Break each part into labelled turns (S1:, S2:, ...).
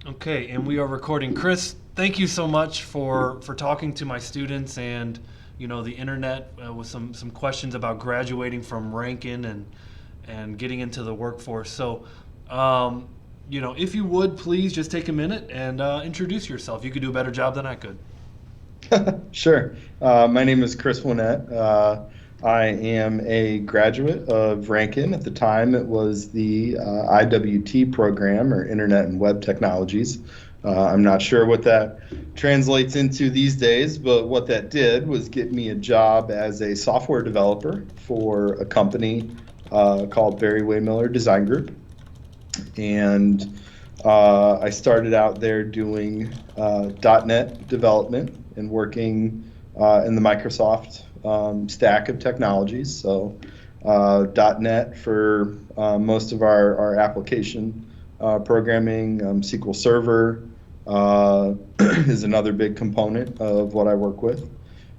S1: Okay, and we are recording. Chris, thank you so much for talking to my students and the internet with some questions about graduating from Ranken and getting into the workforce. So, if you would please just take a minute and introduce yourself. You could do a better job than I could.
S2: Sure. My name is Chris Winnett. I am a graduate of Ranken. At the time, it was the IWT program, or Internet and Web Technologies. I'm not sure what that translates into these days, but what that did was get me a job as a software developer for a company called Barry Wehmiller Design Group. And I started out there doing .NET development and working in the Microsoft stack of technologies. So .NET for most of our application programming. SQL Server is another big component of what I work with.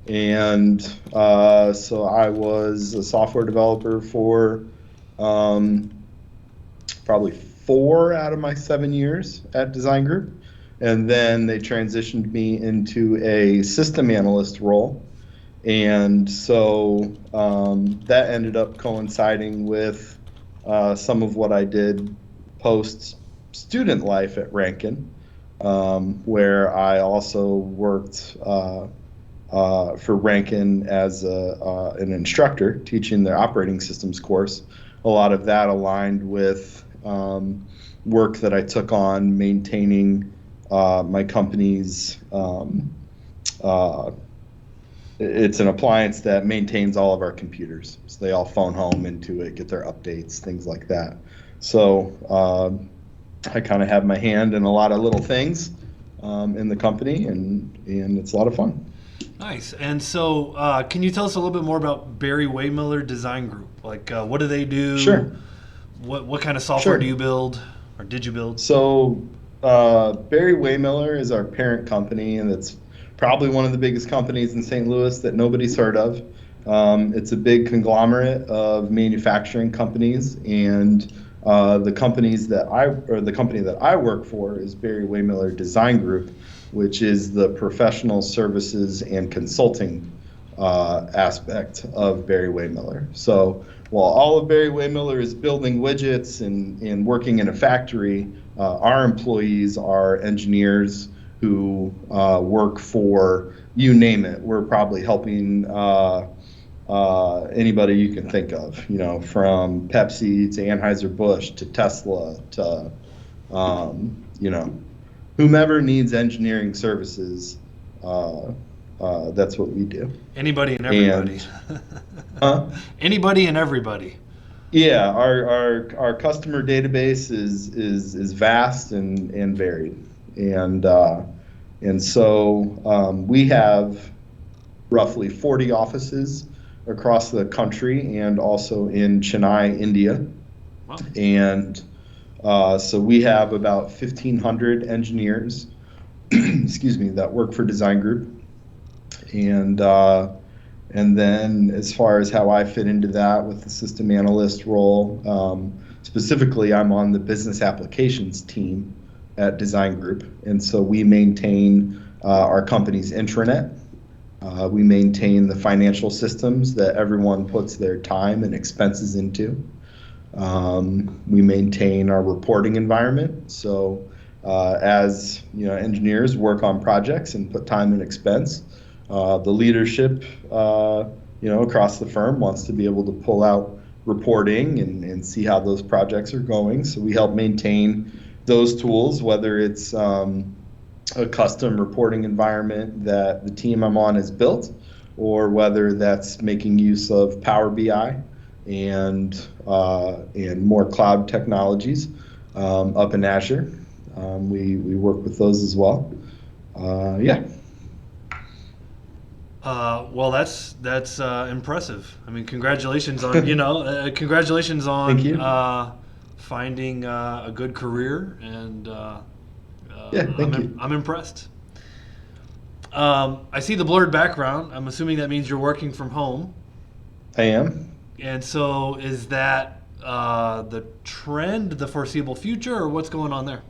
S2: And so I was a software developer for probably 4 out of my 7 years at Design Group. And then they transitioned me into a system analyst role. And so that ended up coinciding with some of what I did post student life at Ranken, where I also worked for Ranken as an instructor teaching their operating systems course. A lot of that aligned with work that I took on maintaining my company's it's an appliance that maintains all of our computers. So they all phone home into it, get their updates, things like that. So I kind of have my hand in a lot of little things in the company, and it's a lot of fun.
S1: Nice. And so, can you tell us a little bit more about Barry Wehmiller Design Group? Like, what do they do?
S2: Sure.
S1: What kind of software
S2: Sure.
S1: do you build, or did you build?
S2: So Barry Wehmiller is our parent company, and it's probably one of the biggest companies in St. Louis that nobody's heard of. It's a big conglomerate of manufacturing companies, and the company that I work for is Barry Wehmiller Design Group, which is the professional services and consulting aspect of Barry Wehmiller. So while all of Barry Wehmiller is building widgets and working in a factory, our employees are engineers who work for, you name it. We're probably helping anybody you can think of, from Pepsi to Anheuser-Busch to Tesla to, whomever needs engineering services. That's what we do.
S1: Anybody and everybody. Anybody and everybody.
S2: Yeah, our customer database is vast and varied, and so we have roughly 40 offices across the country and also in Chennai, India.
S1: Wow.
S2: And so we have about 1,500 engineers, excuse me, that work for Design Group. And then as far as how I fit into that with the system analyst role, specifically I'm on the business applications team at Design Group. And so we maintain our company's intranet. We maintain the financial systems that everyone puts their time and expenses into. We maintain our reporting environment. So as engineers work on projects and put time and expense, the leadership across the firm wants to be able to pull out reporting and see how those projects are going. So we help maintain those tools, whether it's a custom reporting environment that the team I'm on has built, or whether that's making use of Power BI and more cloud technologies up in Azure. We work with those as well. Yeah.
S1: Well, that's impressive. I mean, congratulations on congratulations on
S2: Thank you.
S1: Finding a good career, and
S2: Yeah, thank you.
S1: I'm impressed. I see the blurred background. I'm assuming that means you're working from home.
S2: I am.
S1: And so, is that the trend, the foreseeable future, or what's going on there?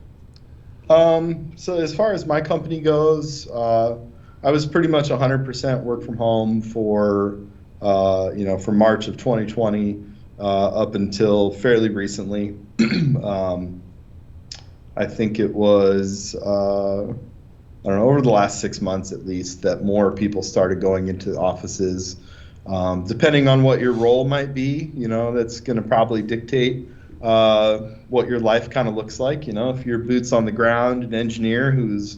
S2: So as far as my company goes, I was pretty much 100% work from home for, from March of 2020 up until fairly recently. um, I think it was, I don't know, over the last 6 months at least, that more people started going into offices. Depending on what your role might be, that's going to probably dictate what your life kind of looks like. If you're boots on the ground, an engineer who's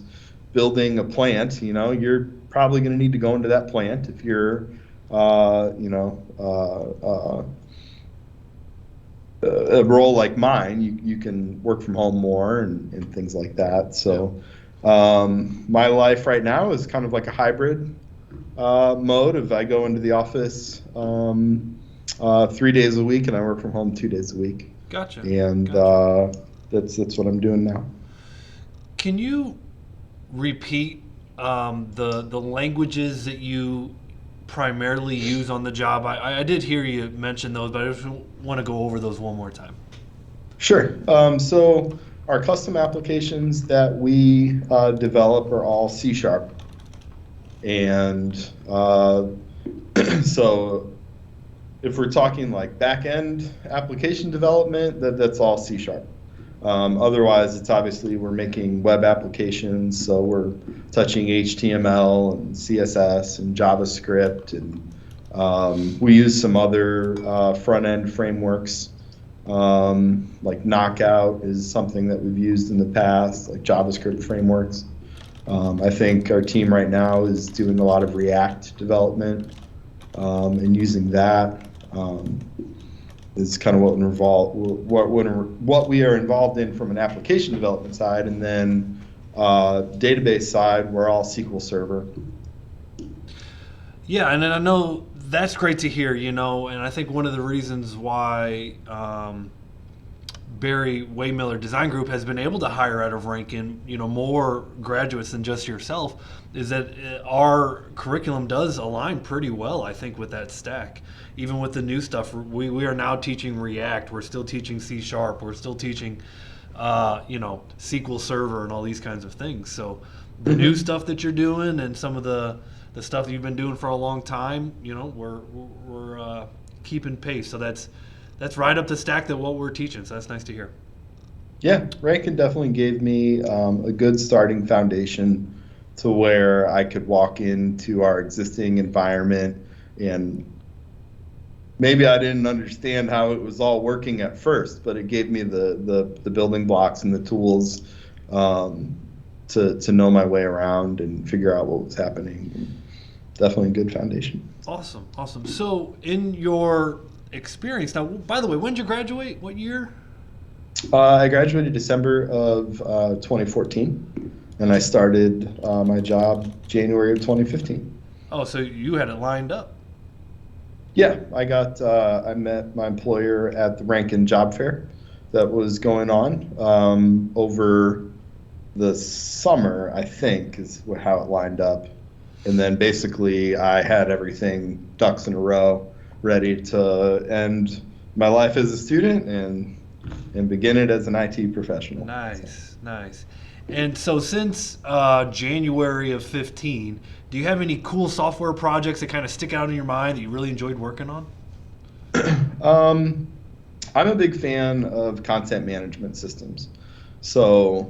S2: building a plant, you're probably going to need to go into that plant. If you're, a role like mine, you can work from home more and things like that. So my life right now is kind of like a hybrid mode of I go into the office 3 days a week and I work from home 2 days a week.
S1: Gotcha.
S2: And that's what I'm doing now.
S1: Can you repeat the languages that you primarily use on the job? I did hear you mention those, but I just want to go over those one more time.
S2: Sure. So our custom applications that we develop are all C#. And so if we're talking like back-end application development, that's all C#. Otherwise, it's obviously we're making web applications, so we're touching HTML and CSS and JavaScript, and we use some other front-end frameworks. Like Knockout is something that we've used in the past, like JavaScript frameworks. I think our team right now is doing a lot of React development, and using that is kind of what we are involved in from an application development side, and then database side, we're all SQL Server.
S1: Yeah, and then I know that's great to hear, and I think one of the reasons why Barry Wehmiller Design Group has been able to hire out of Ranken, more graduates than just yourself, is that our curriculum does align pretty well, I think, with that stack. Even with the new stuff, we are now teaching React, we're still teaching C#, we're still teaching, SQL Server and all these kinds of things. So the new stuff that you're doing and some of the stuff that you've been doing for a long time, we're keeping pace. So that's right up the stack that what we're teaching. So that's nice to hear.
S2: Yeah, Ranken definitely gave me a good starting foundation to where I could walk into our existing environment, and maybe I didn't understand how it was all working at first, but it gave me the building blocks and the tools to know my way around and figure out what was happening. Definitely a good foundation.
S1: Awesome. So in your experience, now, by the way, when did you graduate? What year?
S2: I graduated December of 2014, and I started my job January of 2015.
S1: Oh, so you had it lined up.
S2: Yeah, I met my employer at the Ranken job fair that was going on over the summer, I think, is how it lined up. And then basically I had everything ducks in a row, ready to end my life as a student and begin it as an IT professional.
S1: Nice. And so since January of 15, do you have any cool software projects that kind of stick out in your mind that you really enjoyed working on?
S2: I'm a big fan of content management systems. So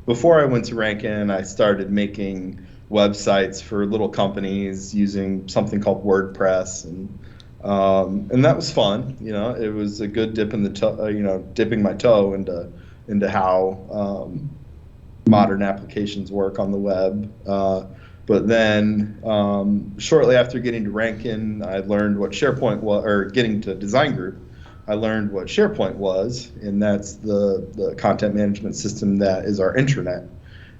S2: before I went to Ranken, I started making websites for little companies using something called WordPress, and that was fun. It was a good dip in the toe, dipping my toe into how modern applications work on the web. But then shortly after getting to Ranken, I learned what SharePoint was, or getting to Design Group, I learned what SharePoint was, and that's the content management system that is our intranet.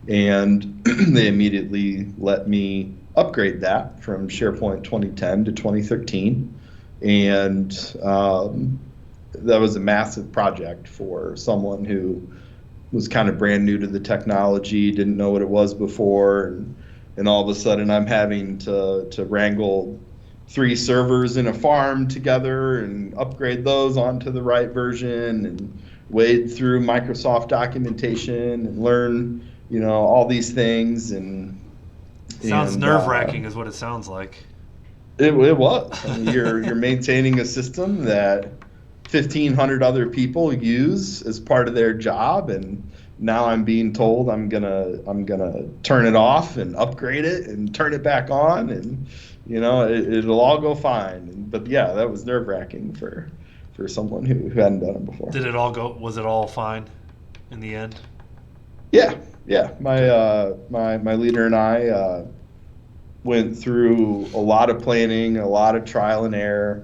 S2: And they immediately let me upgrade that from SharePoint 2010 to 2013. And that was a massive project for someone who was kind of brand new to the technology, didn't know what it was before, and all of a sudden I'm having to wrangle 3 servers in a farm together and upgrade those onto the right version, and wade through Microsoft documentation and learn, all these things.
S1: Sounds
S2: And
S1: nerve-wracking is what it sounds like.
S2: it was. I mean, you're maintaining a system that 1,500 other people use as part of their job, and now I'm being told I'm gonna turn it off and upgrade it and turn it back on, and it'll all go fine. But yeah, that was nerve-wracking for someone who hadn't done it before.
S1: Was it all fine in the end?
S2: Yeah. My leader and I went through a lot of planning, a lot of trial and error,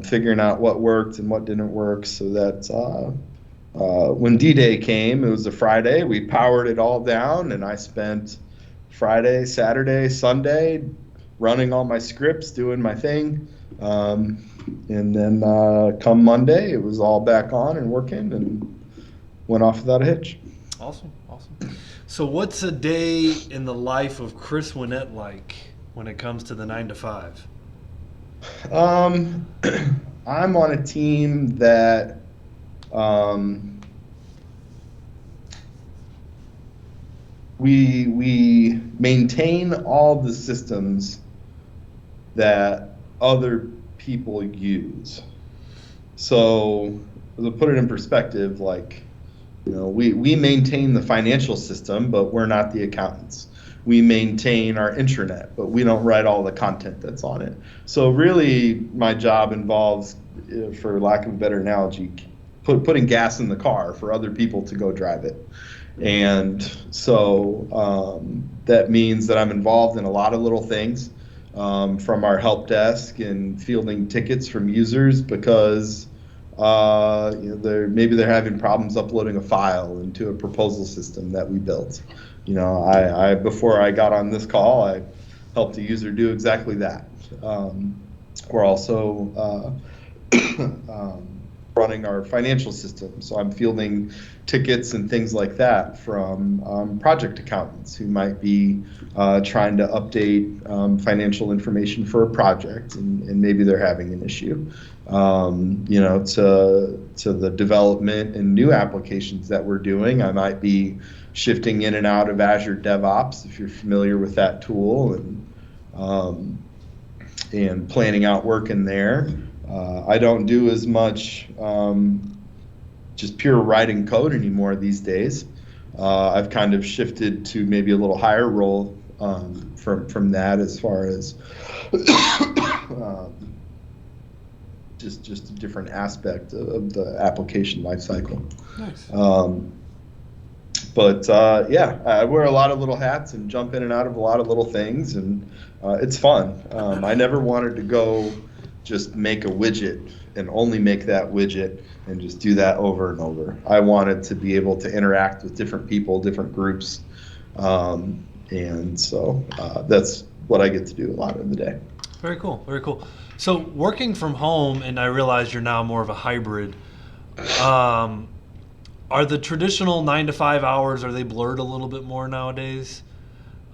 S2: figuring out what worked and what didn't work, so that when D-Day came, it was a Friday, we powered it all down, and I spent Friday, Saturday, Sunday running all my scripts, doing my thing. And then come Monday, it was all back on and working and went off without a hitch.
S1: Awesome. So what's a day in the life of Chris Winnett like when it comes to the 9 to 5?
S2: I'm on a team that we maintain all the systems that other people use. So to put it in perspective, we maintain the financial system, but we're not the accountants. We maintain our intranet, but we don't write all the content that's on it. So really, my job involves, for lack of a better analogy, putting gas in the car for other people to go drive it. And so that means that I'm involved in a lot of little things, from our help desk and fielding tickets from users because maybe they're having problems uploading a file into a proposal system that we built. I before I got on this call, I helped a user do exactly that. We're also running our financial system, so I'm fielding tickets and things like that from project accountants who might be trying to update financial information for a project, and maybe they're having an issue. To the development and new applications that we're doing, I might be shifting in and out of Azure DevOps, if you're familiar with that tool, and planning out work in there. I don't do as much just pure writing code anymore these days. I've kind of shifted to maybe a little higher role from that, as far as just a different aspect of the application lifecycle.
S1: Nice.
S2: I wear a lot of little hats and jump in and out of a lot of little things, and it's fun. I never wanted to go just make a widget and only make that widget and just do that over and over. I wanted to be able to interact with different people, different groups, and so that's what I get to do a lot of the day.
S1: Very cool. So working from home, and I realize you're now more of a hybrid, are the traditional 9 to 5 hours, are they blurred a little bit more nowadays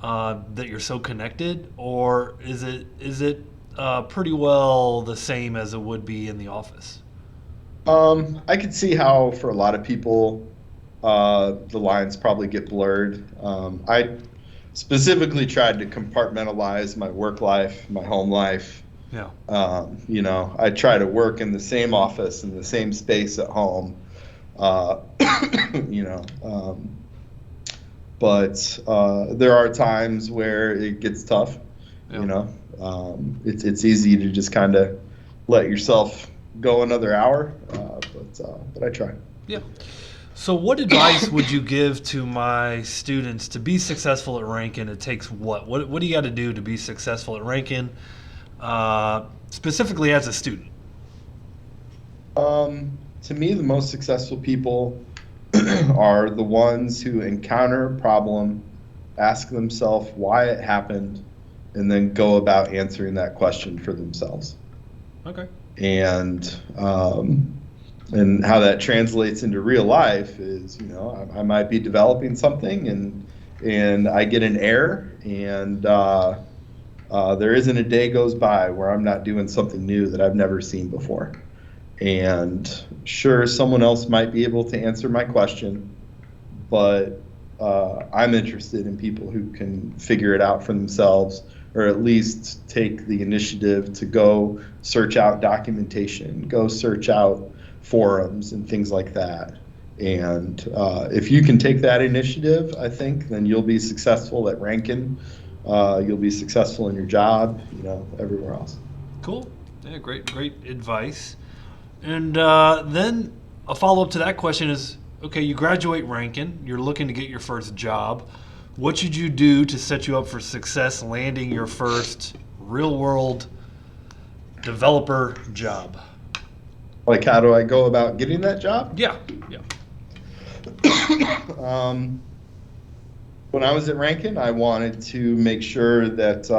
S1: that you're so connected, or is it pretty well the same as it would be in the office?
S2: I could see how for a lot of people the lines probably get blurred. I specifically tried to compartmentalize my work life, my home life.
S1: Yeah.
S2: I try to work in the same office, in the same space at home. But there are times where it gets tough. Yeah. It's easy to just kind of let yourself go another hour, but I try.
S1: Yeah. So what advice would you give to my students to be successful at Ranken? It takes what do you got to do to be successful at Ranken, specifically as a student?
S2: To me, the most successful people are the ones who encounter a problem, ask themselves why it happened, and then go about answering that question for themselves.
S1: Okay.
S2: And how that translates into real life is, I might be developing something and I get an error, and there isn't a day goes by where I'm not doing something new that I've never seen before. And sure, someone else might be able to answer my question, but I'm interested in people who can figure it out for themselves, or at least take the initiative to go search out documentation, go search out forums and things like that. And if you can take that initiative, I think, then you'll be successful at Ranken. You'll be successful in your job, everywhere else.
S1: Cool. Yeah, great advice. And then a follow-up to that question is, okay, you graduate Ranken, you're looking to get your first job. What should you do to set you up for success landing your first real-world developer job?
S2: Like, how do I go about getting that job?
S1: Yeah.
S2: When I was at Ranken, I wanted to make sure that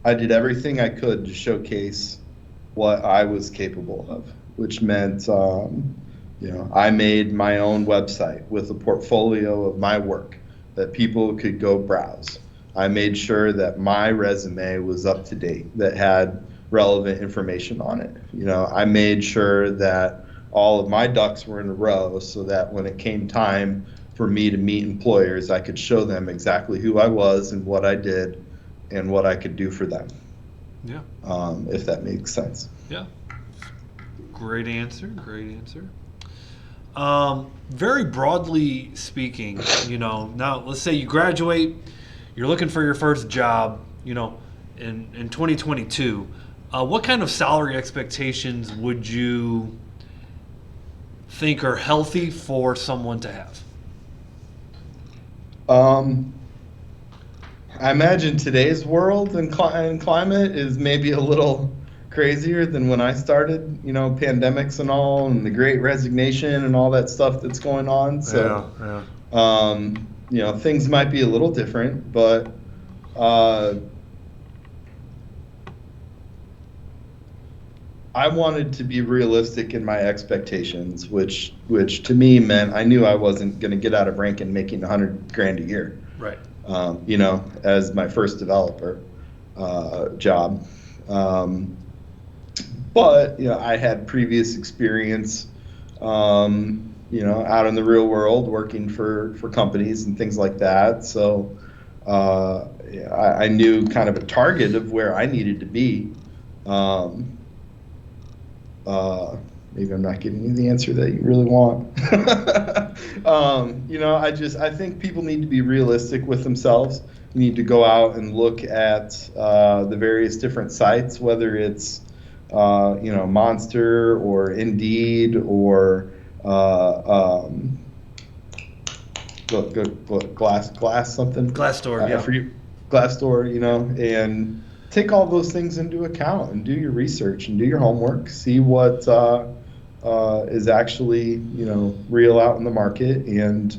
S2: I did everything I could to showcase what I was capable of, which meant, I made my own website with a portfolio of my work that people could go browse. I made sure that my resume was up to date, that had relevant information on it. I made sure that all of my ducks were in a row so that when it came time for me to meet employers, I could show them exactly who I was and what I did and what I could do for them.
S1: Yeah.
S2: If that makes sense.
S1: Yeah. Great answer. Very broadly speaking, now let's say you graduate, you're looking for your first job, in 2022. What kind of salary expectations would you think are healthy for someone to have?
S2: I imagine today's world and climate is maybe a little crazier than when I started, pandemics and all, and the Great Resignation and all that stuff that's going on. So, things might be a little different, but I wanted to be realistic in my expectations, which to me meant I knew I wasn't going to get out of Ranken making $100,000 a year.
S1: Right.
S2: As my first developer job. But I had previous experience, out in the real world working for companies and things like that. So I knew kind of a target of where I needed to be. Maybe I'm not giving you the answer that you really want. I think people need to be realistic with themselves. You need to go out and look at the various different sites, whether it's Monster or Indeed or Glass something.
S1: Glassdoor, yeah.
S2: Glassdoor, and take all those things into account and do your research and do your homework. See what is actually real out in the market, and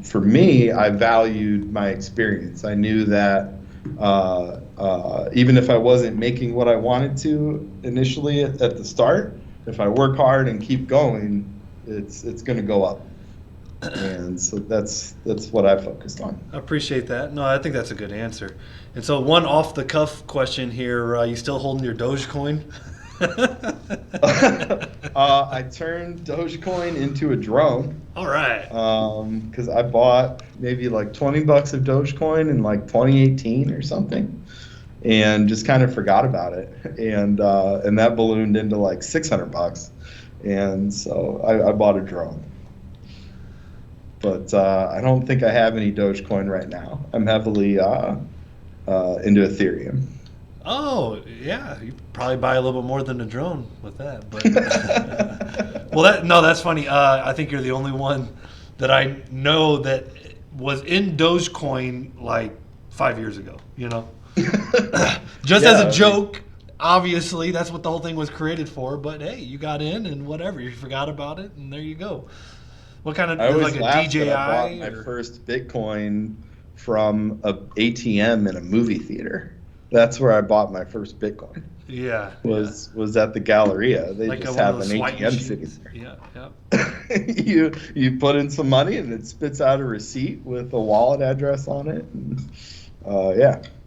S2: for me, I valued my experience. I knew that even if I wasn't making what I wanted to initially at the start, if I work hard and keep going, it's going to go up. And so that's what I focused on.
S1: I appreciate that. No, I think that's a good answer. And so one off the cuff question here, you still holding your Dogecoin?
S2: I turned Dogecoin into a drone.
S1: All right.
S2: Because I bought maybe like $20 of Dogecoin in like 2018 or something, and just kind of forgot about it. And that ballooned into like $600, and so I bought a drone. But I don't think I have any Dogecoin right now. I'm heavily into Ethereum.
S1: Oh, yeah. You probably buy a little bit more than a drone with that. But that's funny. I think you're the only one that I know that was in Dogecoin like 5 years ago, Just as a joke, obviously, that's what the whole thing was created for. But, hey, you got in and whatever. You forgot about it, and there you go. What kind of,
S2: I always
S1: like a
S2: laughed
S1: DJI?
S2: that I bought my first Bitcoin from a ATM in a movie theater. That's where I bought my first Bitcoin.
S1: Yeah.
S2: Was at the Galleria. They
S1: like
S2: just have an ATM sitting there.
S1: Yeah.
S2: You put in some money and it spits out a receipt with a wallet address on it. And,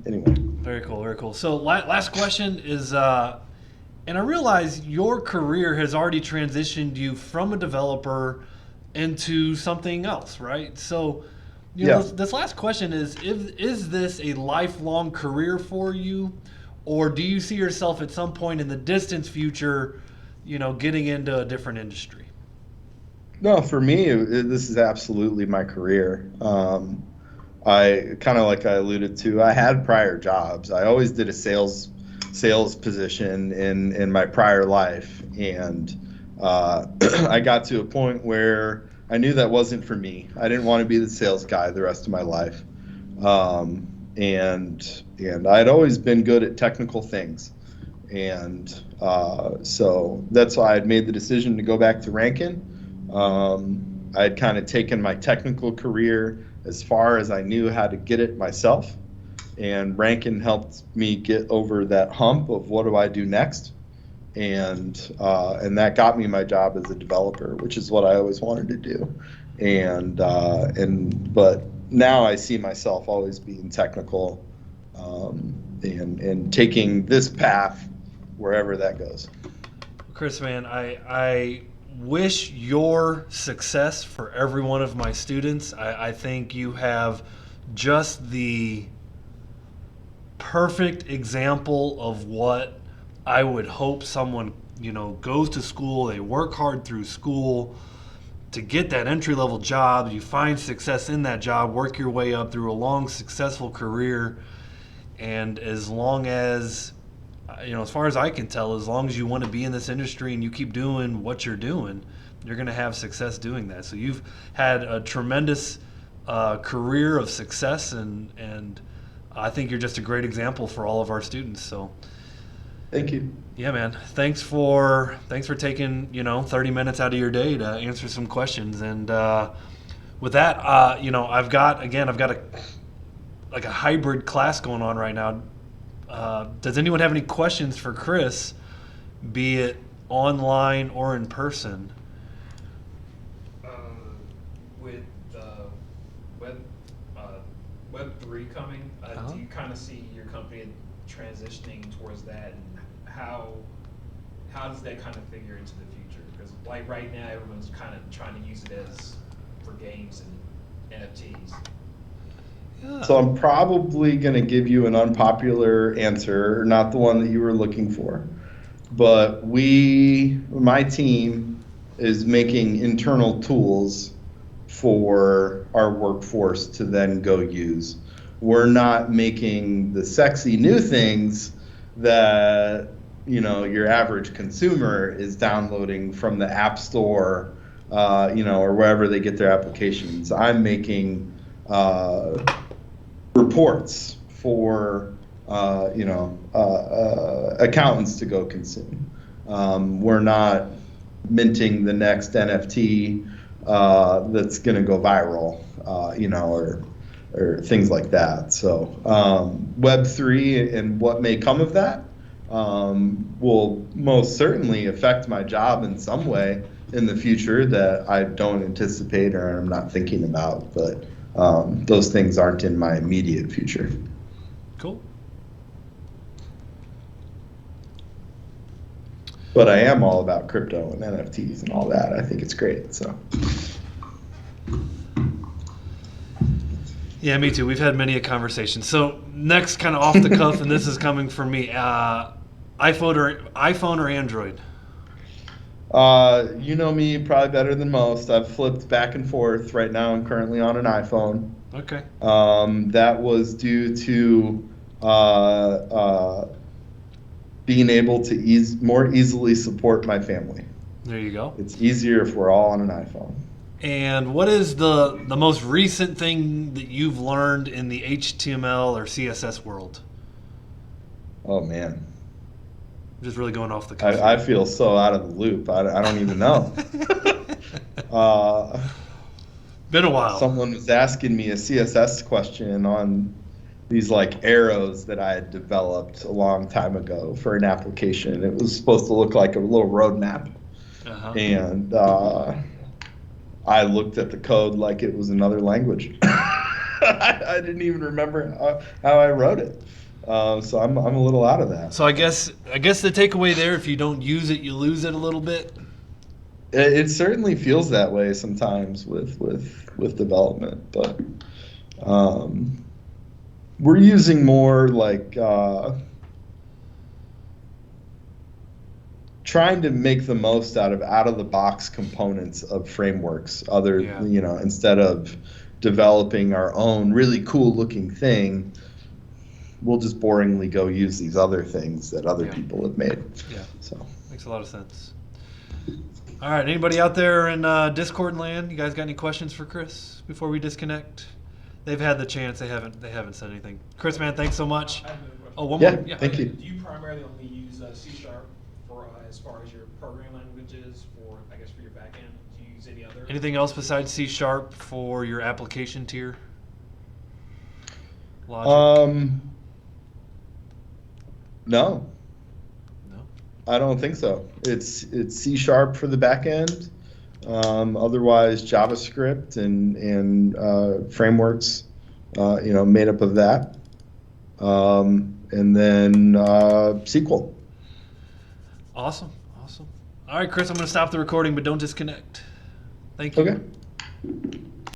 S2: Anyway.
S1: Very cool. So last question is, And I realize your career has already transitioned you from a developer into something else, right? So,
S2: Yeah.
S1: this last question is this a lifelong career for you, or do you see yourself at some point in the distant future, getting into a different industry?
S2: No, for me, this is absolutely my career. I kind of like I alluded to, I had prior jobs. I always did a sales position in my prior life, and I got to a point where I knew that wasn't for me. I didn't want to be the sales guy the rest of my life, and I'd always been good at technical things, and so that's why I'd made the decision to go back to Ranken. I'd kind of taken my technical career as far as I knew how to get it myself, and Rankin helped me get over that hump of what do I do next, and that got me my job as a developer, which is what I always wanted to do, but now I see myself always being technical, and taking this path wherever that goes.
S1: Chris, man, I wish your success for every one of my students. I think you have just the perfect example of what I would hope someone, goes to school, they work hard through school to get that entry level job, you find success in that job, work your way up through a long, successful career. And as long as, as far as I can tell, as long as you want to be in this industry and you keep doing what you're doing, you're going to have success doing that. So you've had a tremendous career of success, and I think you're just a great example for all of our students. So,
S2: Thank you.
S1: yeah, man. Thanks for taking 30 minutes out of your day to answer some questions. And with that, I've got a hybrid class going on right now. Does anyone have any questions for Chris, be it online or in person?
S3: With web Web3 coming, do you kind of see your company transitioning towards that, and how does that kind of figure into the future? Because like right now, everyone's kind of trying to use it as for games and NFTs.
S2: So I'm probably going to give you an unpopular answer, not the one that you were looking for. But my team is making internal tools for our workforce to then go use. We're not making the sexy new things that, your average consumer is downloading from the App Store, or wherever they get their applications. I'm making reports for accountants to go consume. We're not minting the next NFT that's going to go viral, or things like that. So Web3 and what may come of that will most certainly affect my job in some way in the future that I don't anticipate or I'm not thinking about, but those things aren't in my immediate future.
S1: Cool.
S2: But I am all about crypto and NFTs and all that. I think it's great. So.
S1: Yeah, me too. We've had many a conversation. So next, kind of off the cuff, and this is coming from me. iPhone or Android?
S2: You know me probably better than most. I've flipped back and forth. Right now I'm currently on an iPhone.
S1: Okay.
S2: That was due to being able to more easily support my family.
S1: There you go.
S2: It's easier if we're all on an iPhone.
S1: And what is the most recent thing that you've learned in the HTML or CSS world?
S2: Oh, man.
S1: I'm just really going off the cuff.
S2: I feel so out of the loop. I don't even know.
S1: Been a while.
S2: Someone was asking me a CSS question on these arrows that I had developed a long time ago for an application. It was supposed to look like a little roadmap.
S1: Uh-huh.
S2: And I looked at the code like it was another language. I didn't even remember how I wrote it. So I'm a little out of that.
S1: So I guess the takeaway there, if you don't use it, you lose it a little bit.
S2: It certainly feels that way sometimes with development, but we're using more like trying to make the most out of the box components of frameworks. Instead of developing our own really cool looking thing, we'll just boringly go use these other things that other people have made.
S1: Yeah.
S2: So
S1: Makes a lot of sense. All right, anybody out there in Discord land? You guys got any questions for Chris before we disconnect? They've had the chance. They haven't said anything. Chris, man, thanks so much.
S3: I have another question.
S1: Oh, one
S2: Yeah,
S1: more. Yeah.
S2: thank you.
S3: Do you primarily only use C# for as far as your programming languages for your backend? Do you use any other?
S1: Anything else besides C# for your application tier? Logic?
S2: No,
S1: No.
S2: I don't think so. It's C# for the back end. Otherwise, JavaScript and frameworks, made up of that. And then SQL.
S1: Awesome. All right, Chris, I'm going to stop the recording, but don't disconnect. Thank you.
S2: Okay.